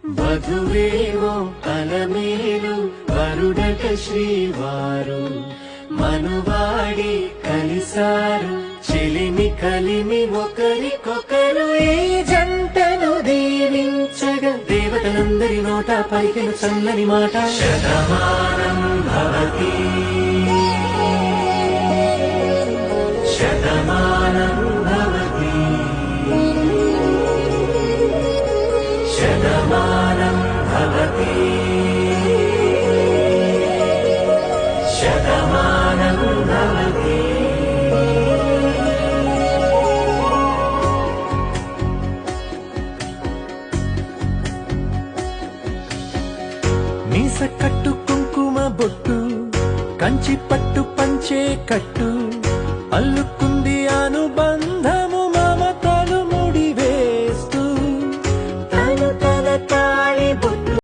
వధువేమో అలమేలు వరుడట శ్రీవారు మనువాడి కలిసారు చెలిమి కలిమి ఒకరికొకరు ఈ జంటను దీవించగా దేవతలందరి నోట పలికిన చల్లని మాట శతమానం భవతి శతమానం భవతి శతమానం భవతి శతమానం భవతి. మీస కట్టు కుంకుమ బొట్టు కంచి పట్టు పంచే కట్టు అల్లుకు